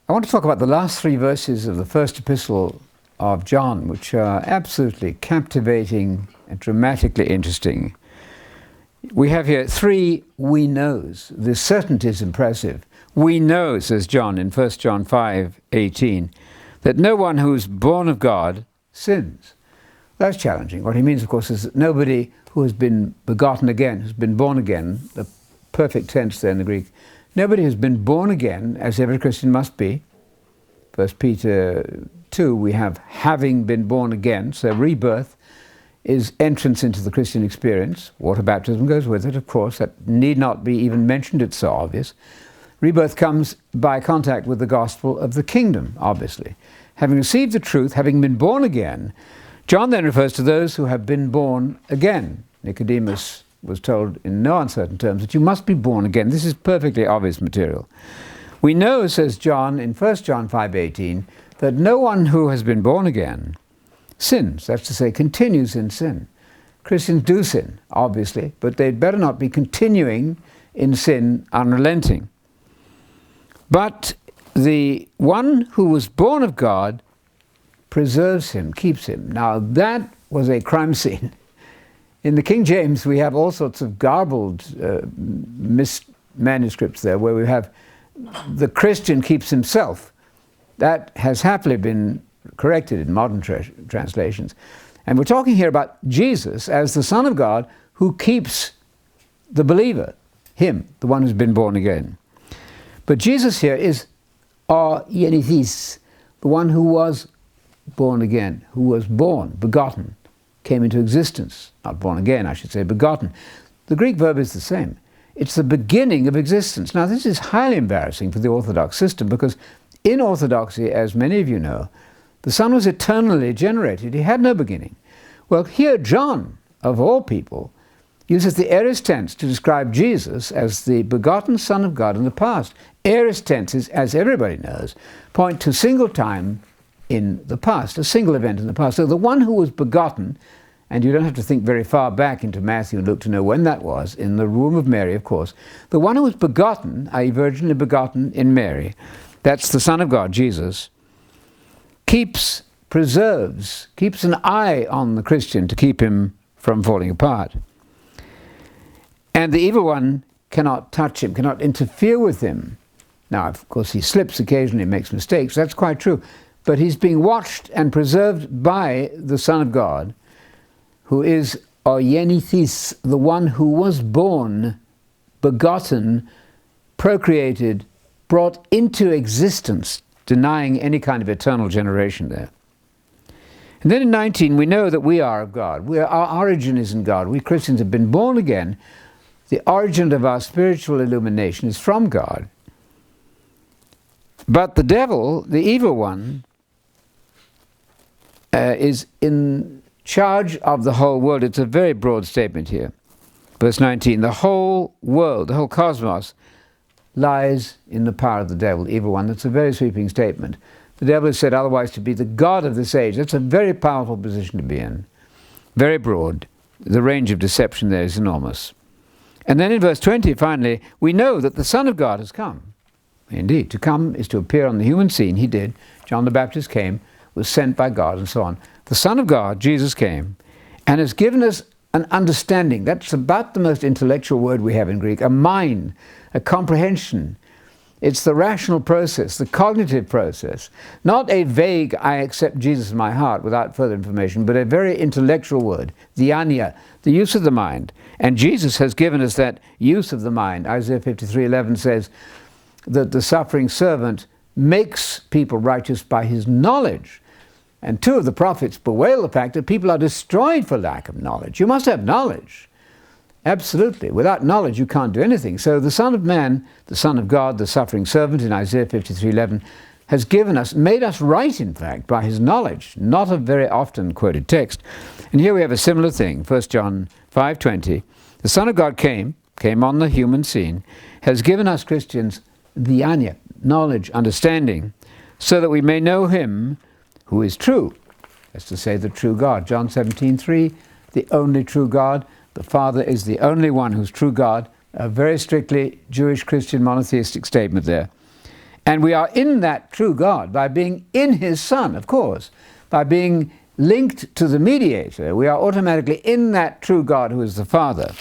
I want to talk about the last 3 verses of the first epistle of John, which are absolutely captivating and dramatically interesting. We have here 3 we knows. The certainty is impressive. We know, says John in 1 John 5:18, that no one who is born of God sins. That's challenging. What he means, of course, is that nobody who has been begotten again, who's been born again, the perfect tense there in the Greek, nobody has been born again, as every Christian must be. 1 Peter 2, we have having been born again. So rebirth is entrance into the Christian experience. Water baptism goes with it, of course. That need not be even mentioned. It's so obvious. Rebirth comes by contact with the gospel of the kingdom, obviously. Having received the truth, having been born again, John then refers to those who have been born again. Nicodemus was told in no uncertain terms that you must be born again. This is perfectly obvious material. We know, says John in 1 John 5:18, that no one who has been born again sins. That's to say, continues in sin. Christians do sin, obviously, but they'd better not be continuing in sin unrelenting. But the one who was born of God preserves him, keeps him. Now that was a crime scene. In the King James, we have all sorts of garbled manuscripts there where we have the Christian keeps himself. That has happily been corrected in modern translations. And we're talking here about Jesus as the Son of God who keeps the believer, him, the one who's been born again. But Jesus here is genethys, the one who was born again, who was born, begotten, came into existence. Not born again, I should say, begotten. The Greek verb is the same. It's the beginning of existence. Now, this is highly embarrassing for the Orthodox system because in Orthodoxy, as many of you know, the Son was eternally generated. He had no beginning. Well, here John, of all people, uses the aorist tense to describe Jesus as the begotten Son of God in the past. Aorist tenses, as everybody knows, point to single time in the past, a single event in the past. So the one who was begotten, and you don't have to think very far back into Matthew and Luke to know when that was, in the womb of Mary, of course. The one who was begotten, i.e. virginally begotten in Mary, that's the Son of God, Jesus, preserves, keeps an eye on the Christian to keep him from falling apart. And the evil one cannot touch him, cannot interfere with him. Now, of course, he slips occasionally, makes mistakes. That's quite true. But he's being watched and preserved by the Son of God, who is genethys, the one who was born, begotten, procreated, brought into existence, denying any kind of eternal generation there. And then in 19, we know that we are of God. Our origin is in God. We Christians have been born again. The origin of our spiritual illumination is from God. But the devil, the evil one, is in charge of the whole world. It's a very broad statement here. Verse 19, the whole world, the whole cosmos, lies in the power of the devil, the evil one. That's a very sweeping statement. The devil is said otherwise to be the god of this age. That's a very powerful position to be in. Very broad. The range of deception there is enormous. And then in verse 20, finally, we know that the Son of God has come. Indeed, to come is to appear on the human scene. He did. John the Baptist came, was sent by God, and so on. The Son of God, Jesus, came and has given us an understanding. That's about the most intellectual word we have in Greek. A mind, a comprehension. It's the rational process, the cognitive process. Not a vague, I accept Jesus in my heart without further information, but a very intellectual word, diania, the use of the mind. And Jesus has given us that use of the mind. Isaiah 53:11 says that the suffering servant makes people righteous by his knowledge. And 2 of the prophets bewail the fact that people are destroyed for lack of knowledge. You must have knowledge. Absolutely. Without knowledge, you can't do anything. So the Son of Man, the Son of God, the suffering servant in Isaiah 53:11, has given us, made us right, in fact, by his knowledge. Not a very often quoted text. And here we have a similar thing. 1 John 5:20. The Son of God came on the human scene, has given us Christians diania, knowledge, understanding, so that we may know him who is true. That's to say, the true God. John 17:3, the only true God. The Father is the only one who's true God. A very strictly Jewish Christian monotheistic statement there. And we are in that true God by being in his Son, of course, by being linked to the mediator. We are automatically in that true God who is the Father.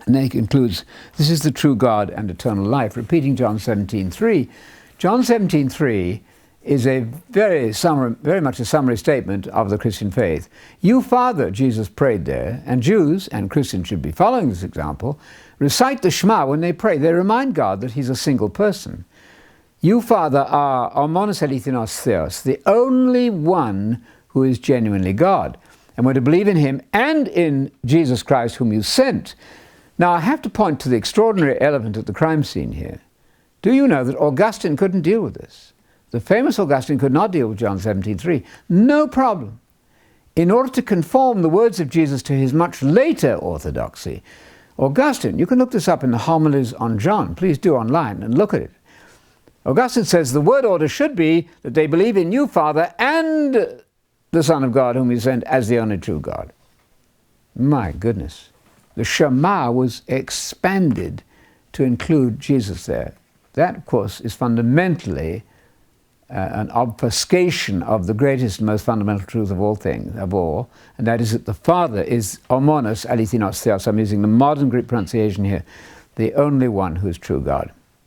And then he concludes, this is the true God and eternal life, repeating John 17:3. John 17:3 is a very much a summary statement of the Christian faith. You, Father, Jesus prayed there, and Jews, and Christians should be following this example, recite the Shema when they pray. They remind God that he's a single person. You, Father, are homonos eleithinos theos, the only one who is genuinely God. And we're to believe in him and in Jesus Christ, whom you sent. Now, I have to point to the extraordinary elephant at the crime scene here. Do you know that Augustine couldn't deal with this? The famous Augustine could not deal with John 17:3. No problem. In order to conform the words of Jesus to his much later orthodoxy, Augustine, you can look this up in the homilies on John. Please do online and look at it. Augustine says the word order should be that they believe in you, Father, and the Son of God, whom you sent, as the only true God. My goodness. The Shema was expanded to include Jesus there. That, of course, is fundamentally an obfuscation of the greatest and most fundamental truth of all, and that is that the Father is homonos eleithinos theos. I'm using the modern Greek pronunciation here, the only one who is true God.